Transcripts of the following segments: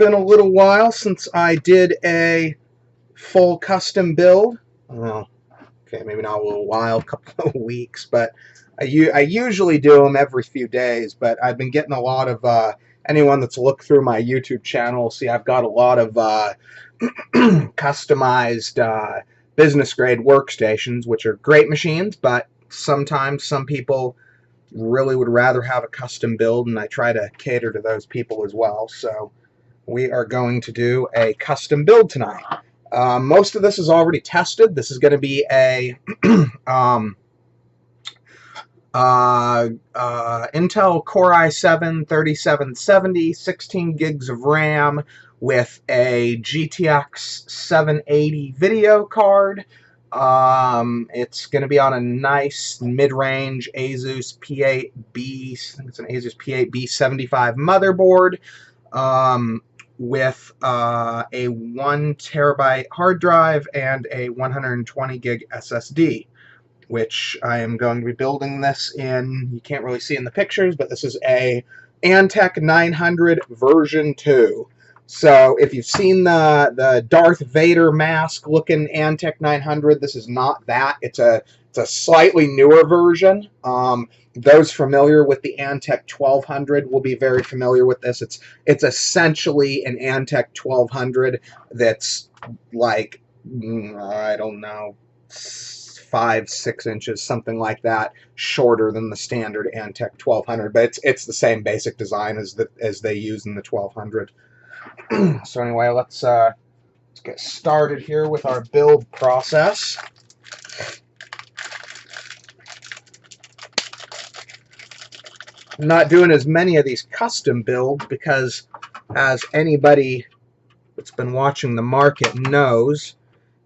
been a little while since I did a full custom build. Well, okay, maybe not a little while, a couple of weeks, but I usually do them every few days. But I've been getting a lot of, anyone that's looked through my YouTube channel, see I've got a lot of customized business grade workstations, which are great machines, but sometimes some people really would rather have a custom build, and I try to cater to those people as well. So we are going to do a custom build tonight. Most of this is already tested. This is going to be a Intel Core i7 3770, 16 gigs of RAM with a GTX 780 video card. It's going to be on a nice mid-range Asus P8B, I think it's an Asus P8B75 motherboard, with a 1 terabyte hard drive and a 120 gig SSD, which I am going to be building this in. You can't really see in the pictures, but this is a Antec 900 version 2. So if you've seen the Darth Vader mask looking Antec 900, this is not that. It's a slightly newer version. Those familiar with the Antec 1200 will be very familiar with this. It's essentially an Antec 1200 that's like, I don't know, 5-6 inches, something like that, shorter than the standard Antec 1200. But it's the same basic design as they use in the 1200. So anyway, let's get started here with our build process. I'm not doing as many of these custom builds because, as anybody that's been watching the market knows,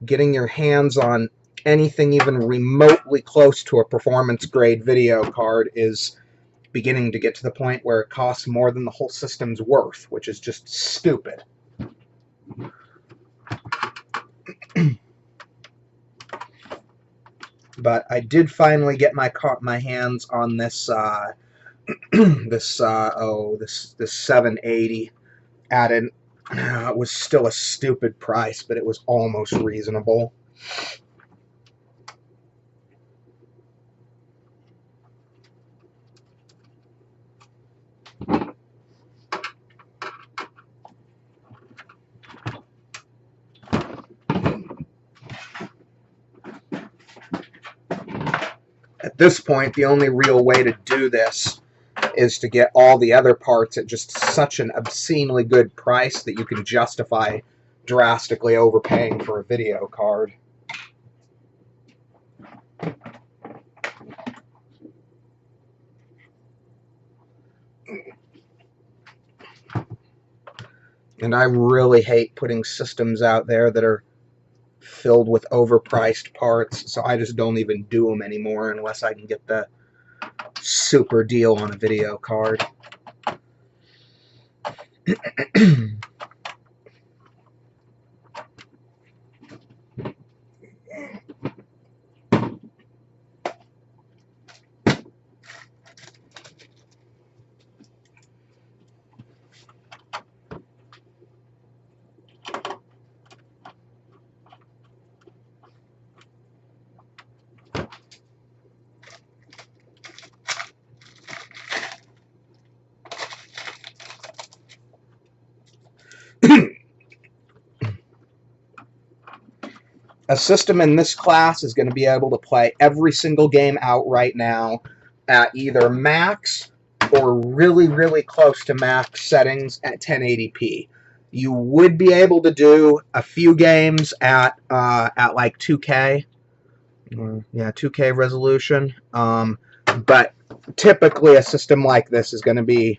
getting your hands on anything even remotely close to a performance grade video card is beginning to get to the point where it costs more than the whole system's worth, which is just stupid. But I did finally get my hands on this this 780 at an it was still a stupid price, but it was almost reasonable. At this point, the only real way to do this is to get all the other parts at just such an obscenely good price that you can justify drastically overpaying for a video card. And I really hate putting systems out there that are filled with overpriced parts, so I just don't even do them anymore unless I can get the super deal on a video card. A system in this class is going to be able to play every single game out right now at either max or really, really close to max settings at 1080p. You would be able to do a few games at like 2K, yeah, 2K resolution. But typically, a system like this is going to be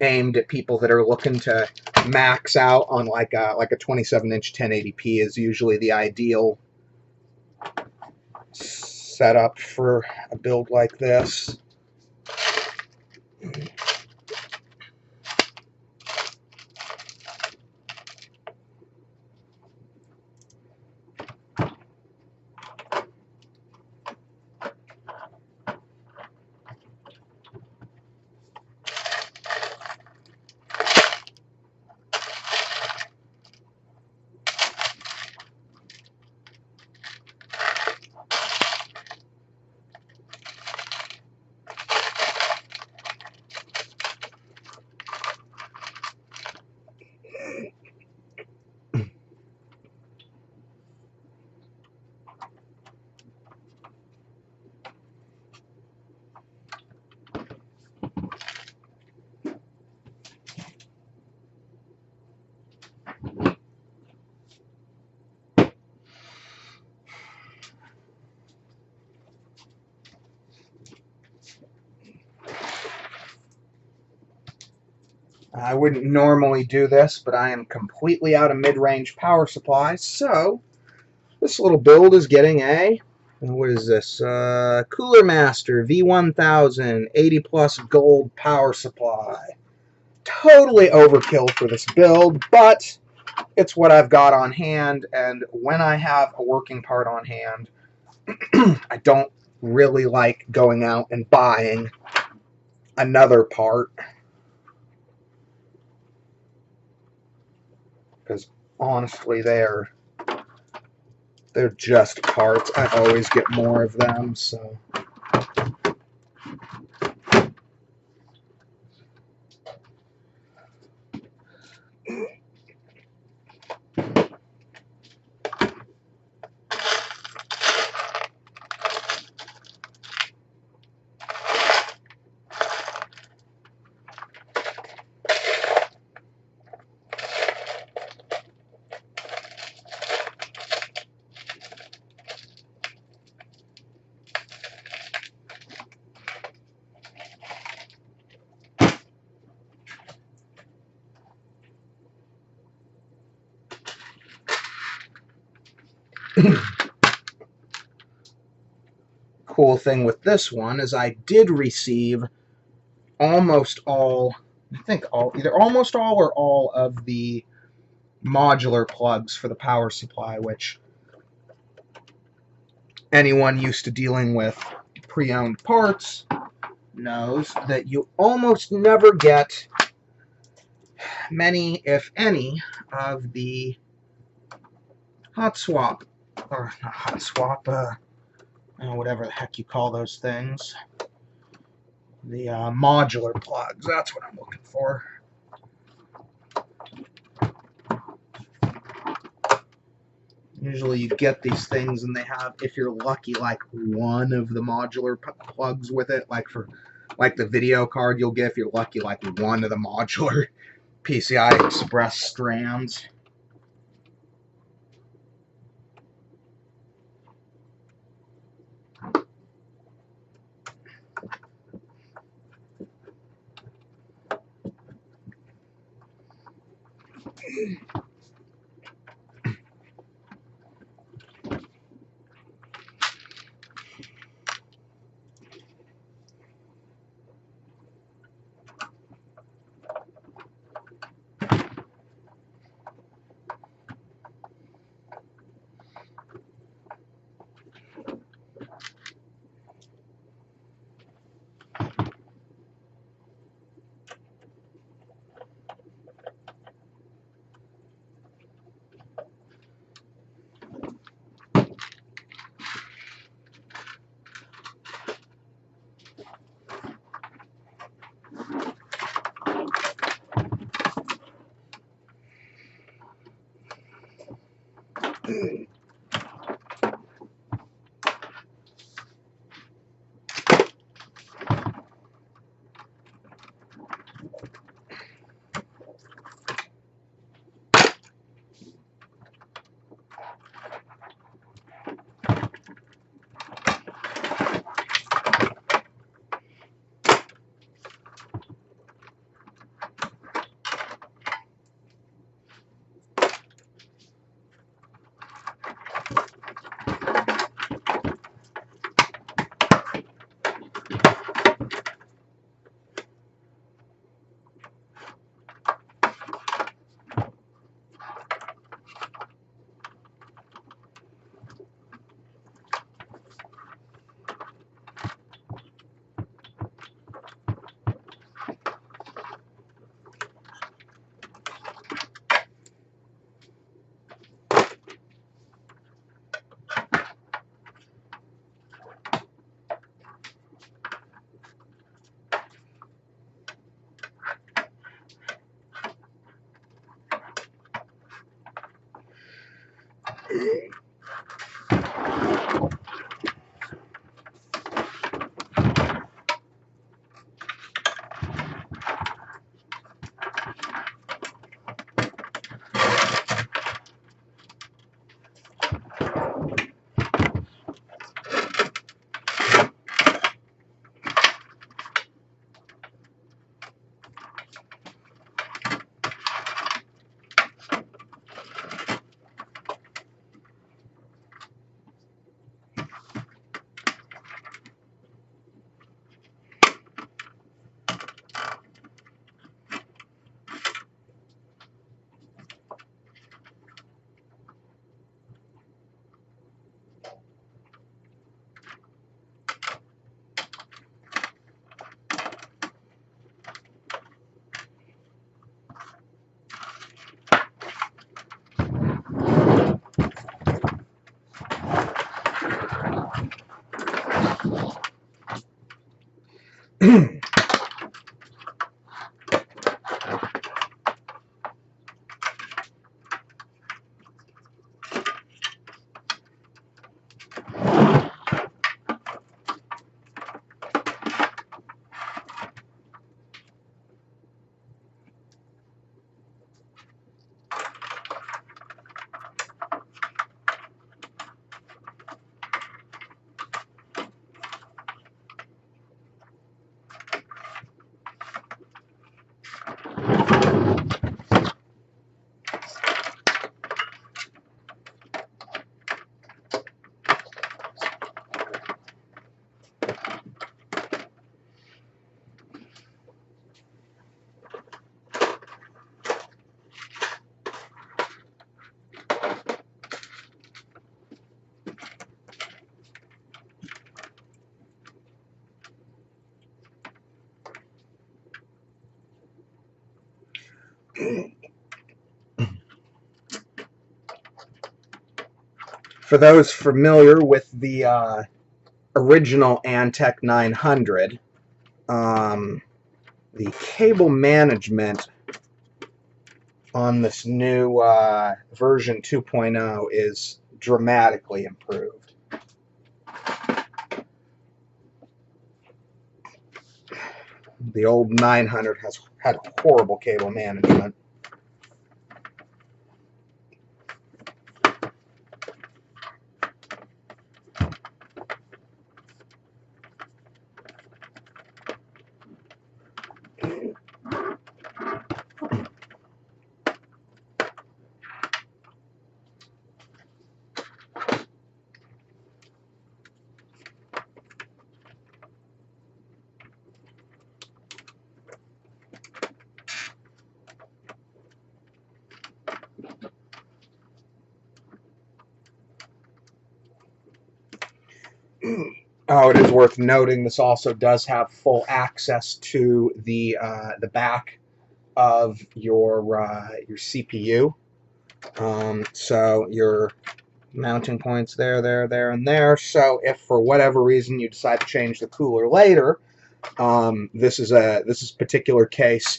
aimed at people that are looking to max out on like a 27-inch 1080p is usually the ideal setup for a build like this. I wouldn't normally do this, but I am completely out of mid-range power supply, so this little build is getting a, what is this, Cooler Master V1000 80 plus gold power supply. Totally overkill for this build, but it's what I've got on hand, and when I have a working part on hand, I don't really like going out and buying another part, because honestly they're just parts. I always get more of them, so cool thing with this one is I did receive almost all, I think all, either almost all or all of the modular plugs for the power supply, which anyone used to dealing with pre-owned parts knows that you almost never get many, if any, of the hot swap, or not hot swap, whatever the heck you call those things. The modular plugs, that's what I'm looking for. Usually you get these things and they have, if you're lucky, like one of the modular plugs with it. Like for the video card you'll get, if you're lucky, like one of the modular PCI Express strands. For those familiar with the original Antec 900, the cable management on this new version 2.0 is dramatically improved. The old 900 had horrible cable management. Oh, it is worth noting this also does have full access to the back of your CPU. So your mounting points there, and there. So if for whatever reason you decide to change the cooler later, this particular case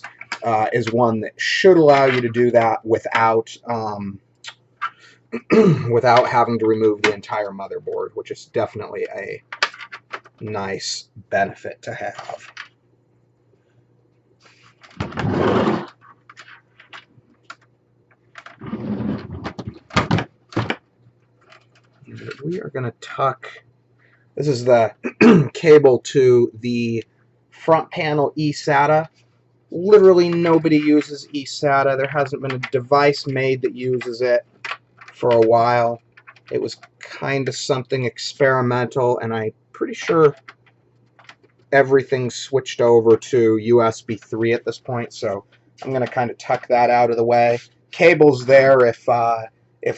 is one that should allow you to do that without without having to remove the entire motherboard, which is definitely a nice benefit to have. We are going to tuck, this is the cable to the front panel eSATA. Literally nobody uses eSATA. There hasn't been a device made that uses it for a while. It was kind of something experimental, and I'm pretty sure everything's switched over to USB 3 at this point, so I'm going to kind of tuck that out of the way. Cable's there if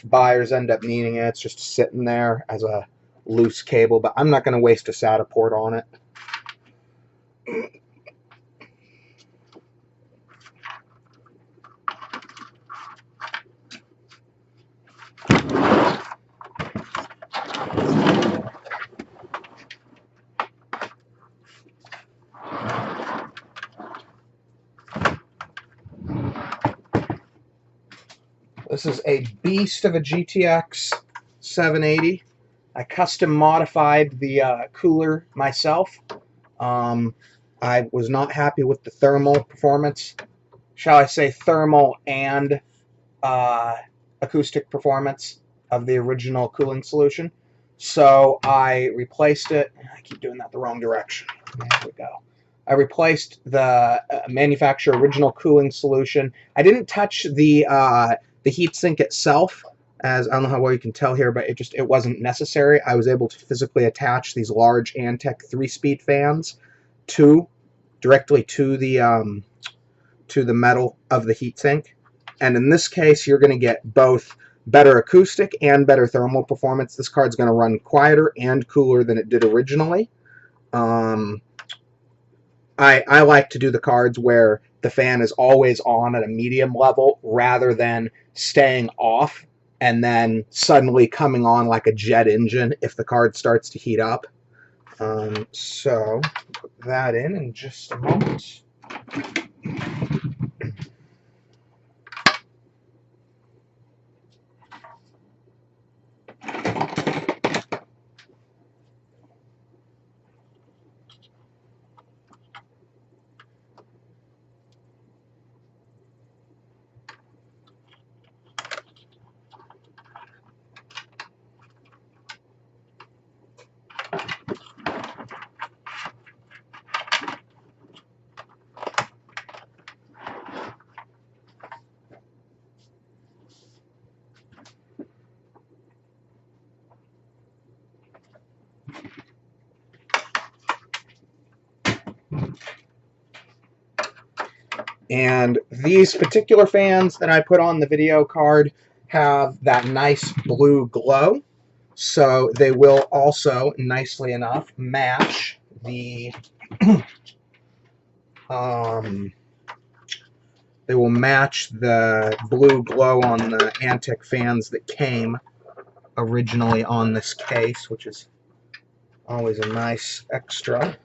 buyers end up needing it. It's just sitting there as a loose cable, but I'm not going to waste a SATA port on it. This is a beast of a GTX 780. I custom modified the cooler myself. I was not happy with the thermal performance. Shall I say thermal and acoustic performance of the original cooling solution. So I replaced it. I keep doing that the wrong direction. There we go. I replaced the manufacturer original cooling solution. I didn't touch the heatsink itself, as I don't know how well you can tell here, but it wasn't necessary. I was able to physically attach these large Antec 3-speed fans directly to the metal of the heatsink. And in this case, you're going to get both better acoustic and better thermal performance. This card's going to run quieter and cooler than it did originally. I like to do the cards where the fan is always on at a medium level rather than staying off and then suddenly coming on like a jet engine if the card starts to heat up. So put that in just a moment. And these particular fans that I put on the video card have that nice blue glow. So they will also, nicely enough, match the they will match the blue glow on the Antec fans that came originally on this case, which is always a nice extra.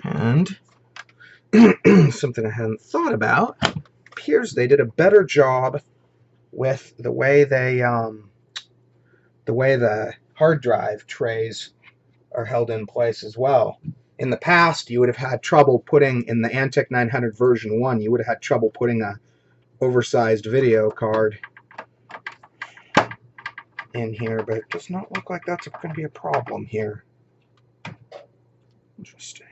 And something I hadn't thought about, appears they did a better job with the way the hard drive trays are held in place as well. In the past, you would have had trouble putting, in the Antec 900 version 1, you would have had trouble putting a oversized video card in here, but it does not look like that's going to be a problem here. Interesting.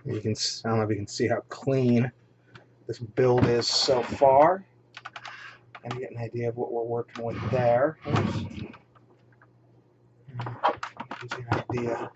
You can, I don't know if you can see how clean this build is so far, and you get an idea of what we're working with there. Oops. Gives you an idea.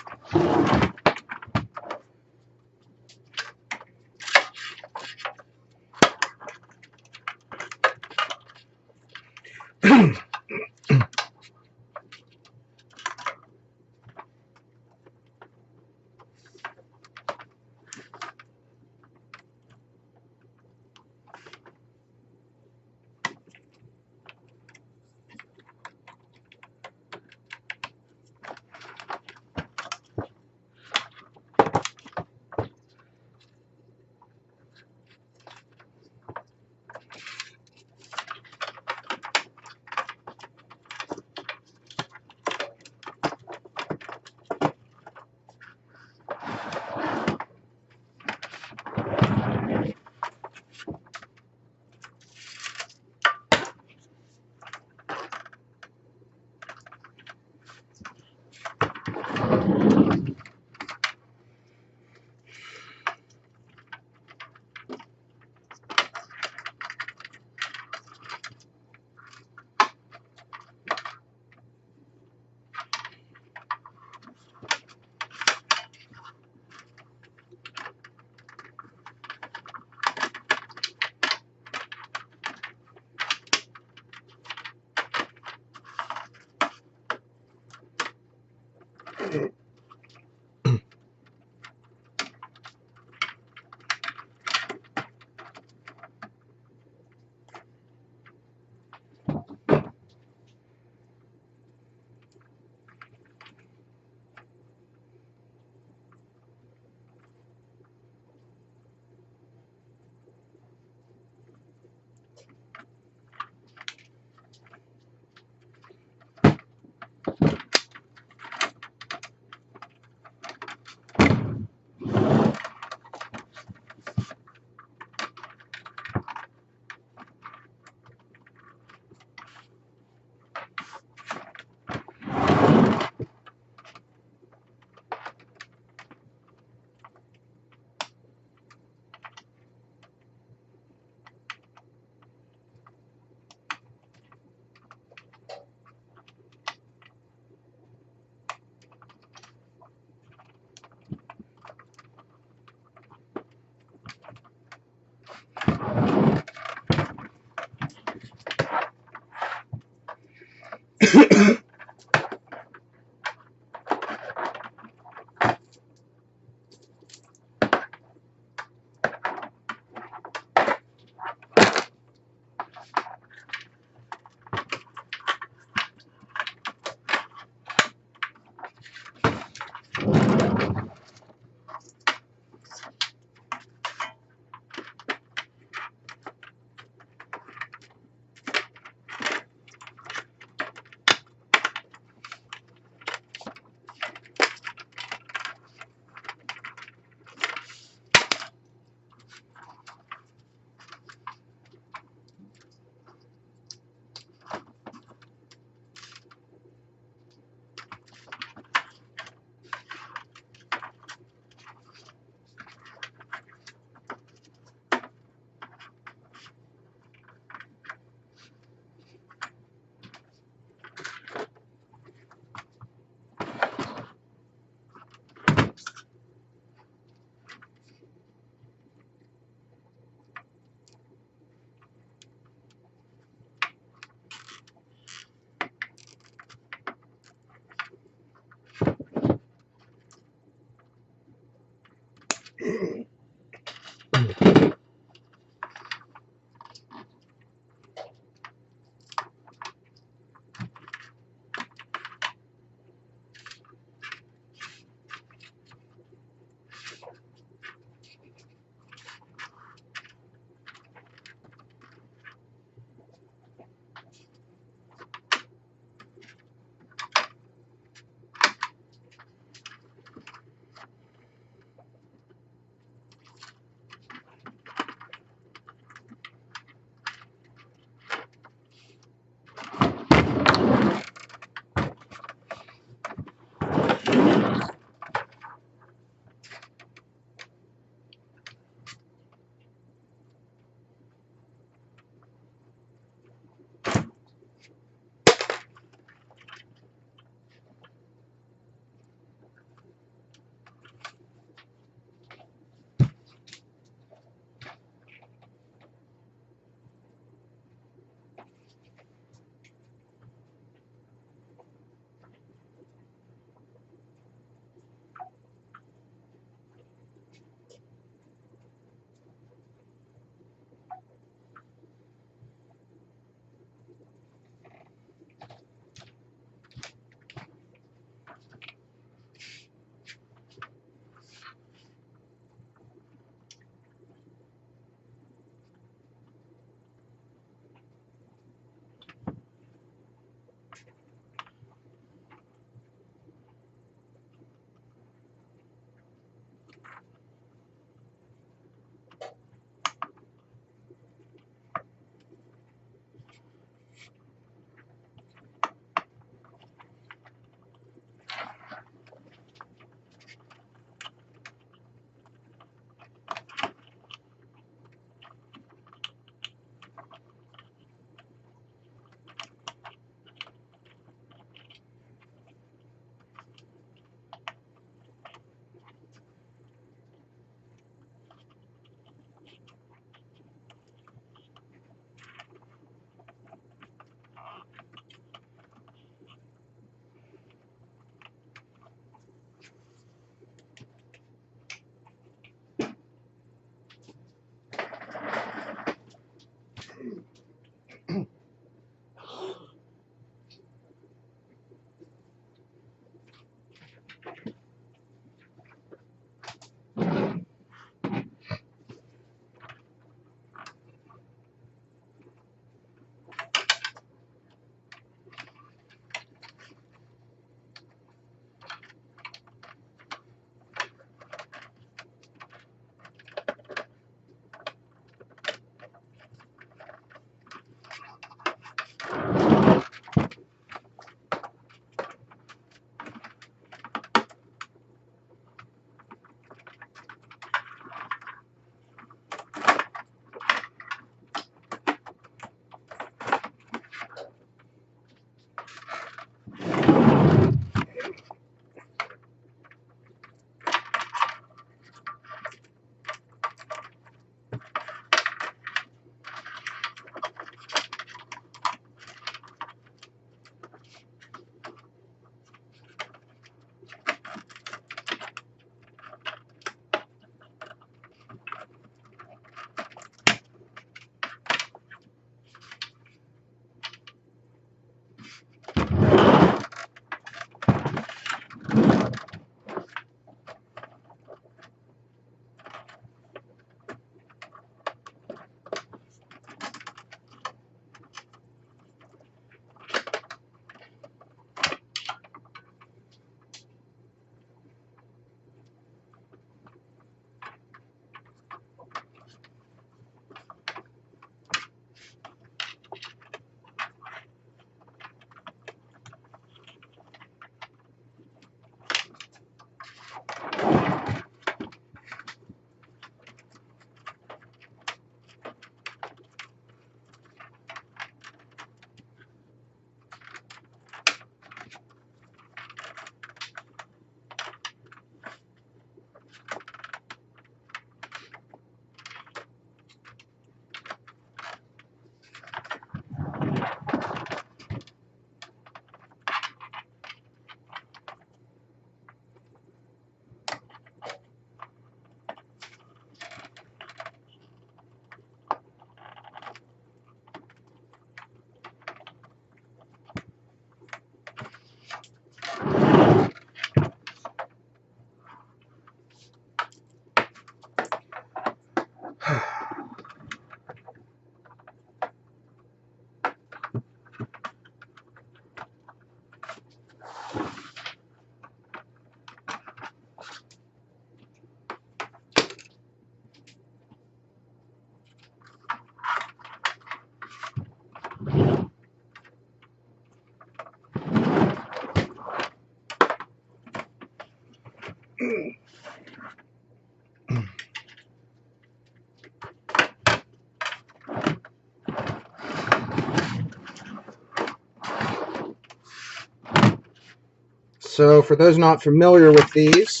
So for those not familiar with these,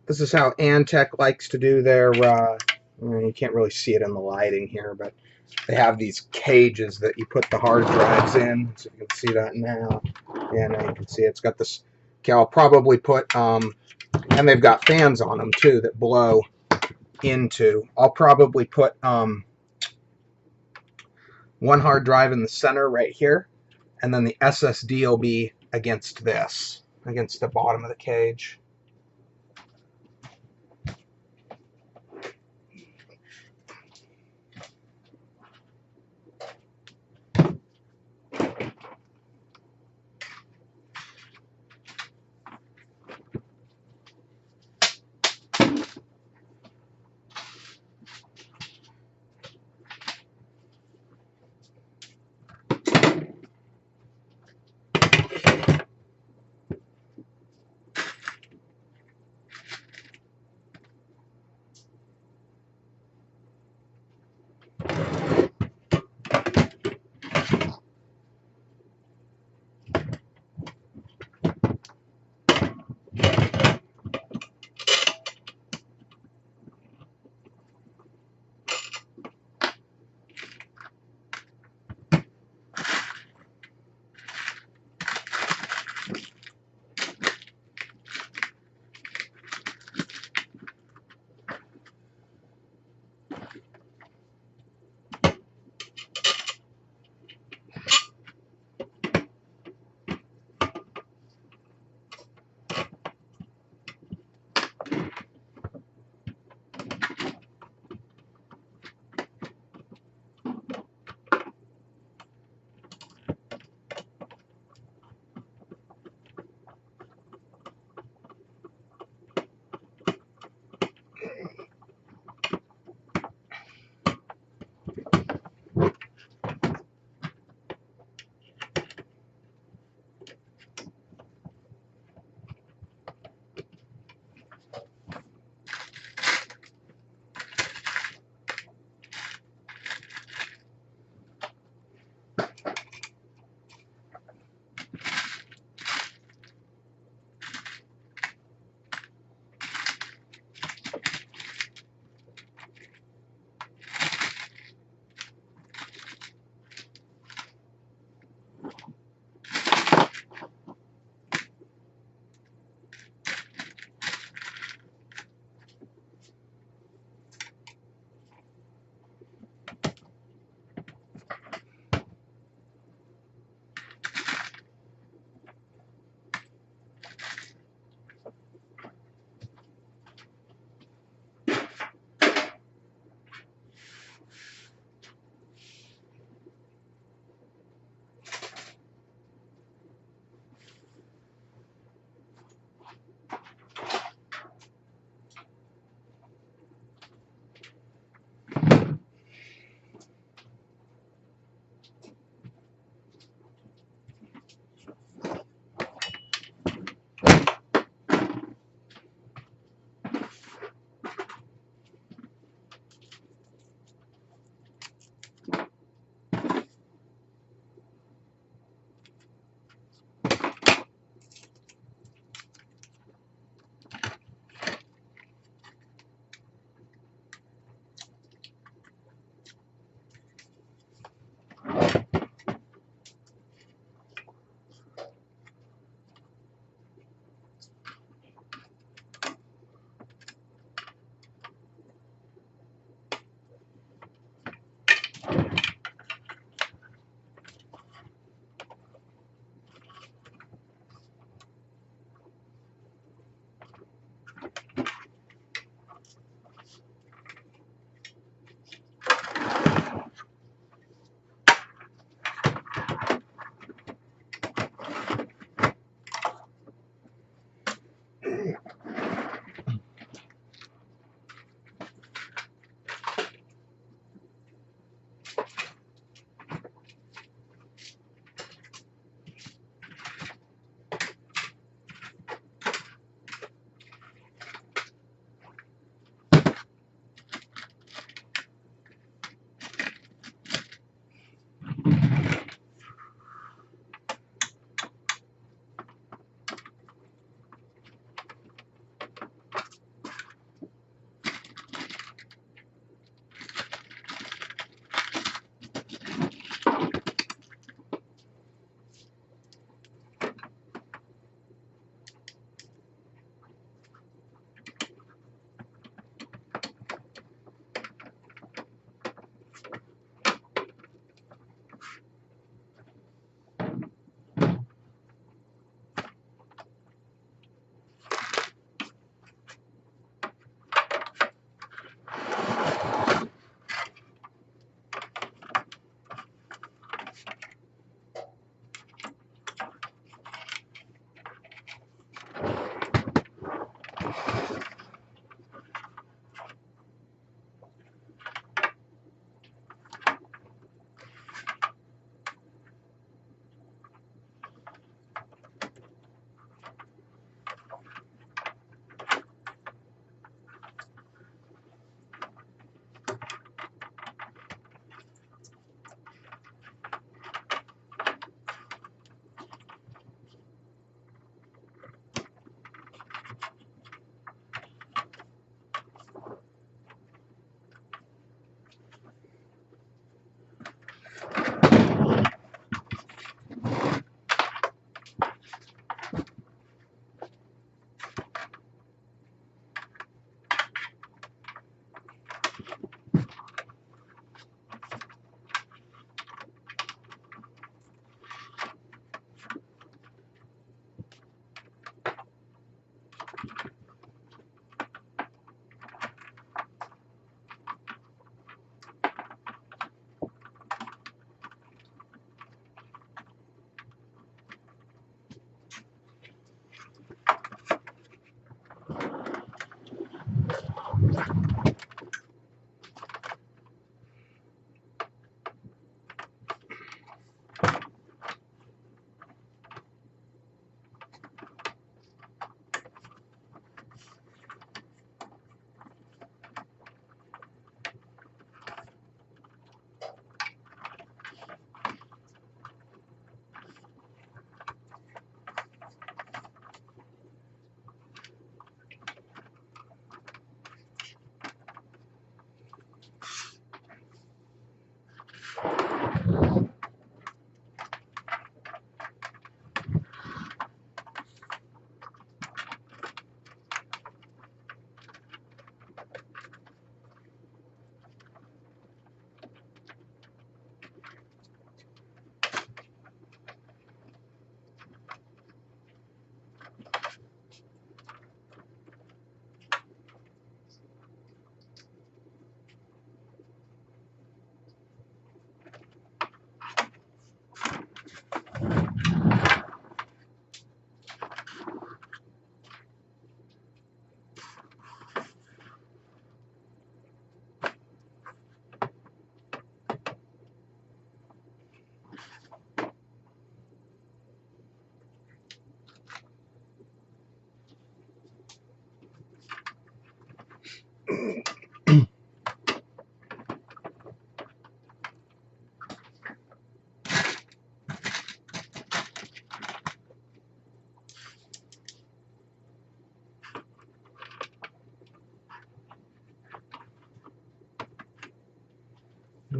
this is how Antec likes to do their, you can't really see it in the lighting here, but they have these cages that you put the hard drives in. So you can see that now. Yeah, now you can see it's got this, okay, I'll probably put, and they've got fans on them too that blow into. I'll probably put one hard drive in the center right here, and then the SSD will be against this, against the bottom of the cage.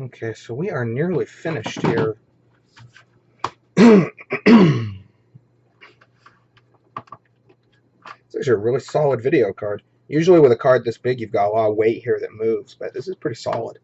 Okay, so we are nearly finished here. It's actually a really solid video card. Usually with a card this big, you've got a lot of weight here that moves, but this is pretty solid.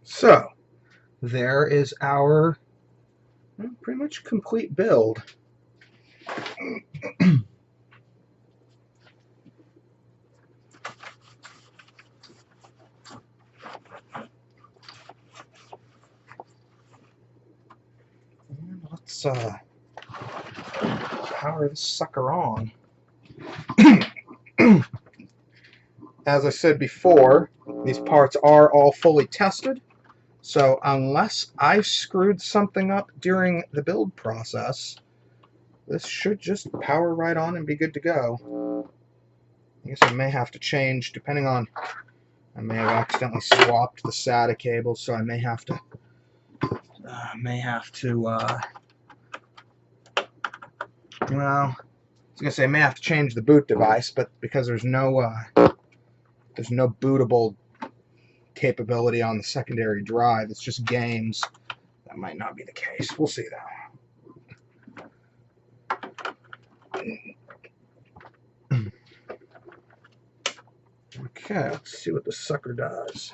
So, there is our pretty much complete build. And let's power this sucker on. As I said before, these parts are all fully tested. So unless I screwed something up during the build process, this should just power right on and be good to go. I guess I may have to change, depending on, I may have accidentally swapped the SATA cable, so I may have to, well, I was going to say I may have to change the boot device, but because there's no bootable capability on the secondary drive, it's just games, that might not be the case. We'll see though. Okay, let's see what the sucker does.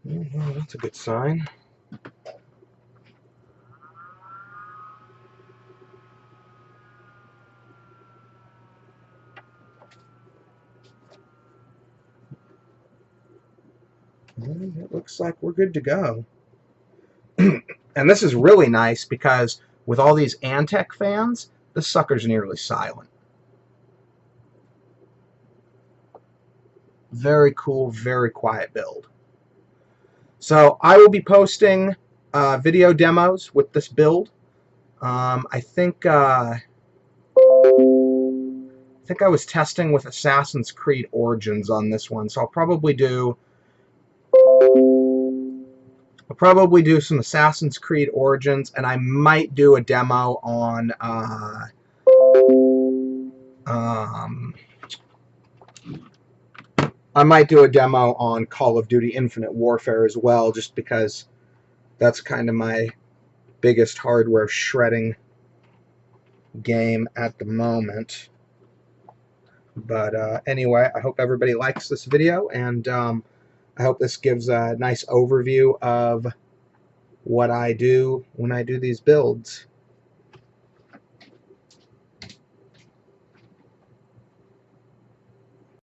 Well, that's a good sign. It looks like we're good to go. And this is really nice because with all these Antec fans, this sucker's nearly silent. Very cool, very quiet build. So I will be posting video demos with this build. I think I was testing with Assassin's Creed Origins on this one, so I'll probably do some Assassin's Creed Origins, and I might do a demo on Call of Duty Infinite Warfare as well, just because that's kind of my biggest hardware shredding game at the moment. But anyway, I hope everybody likes this video, and I hope this gives a nice overview of what I do when I do these builds.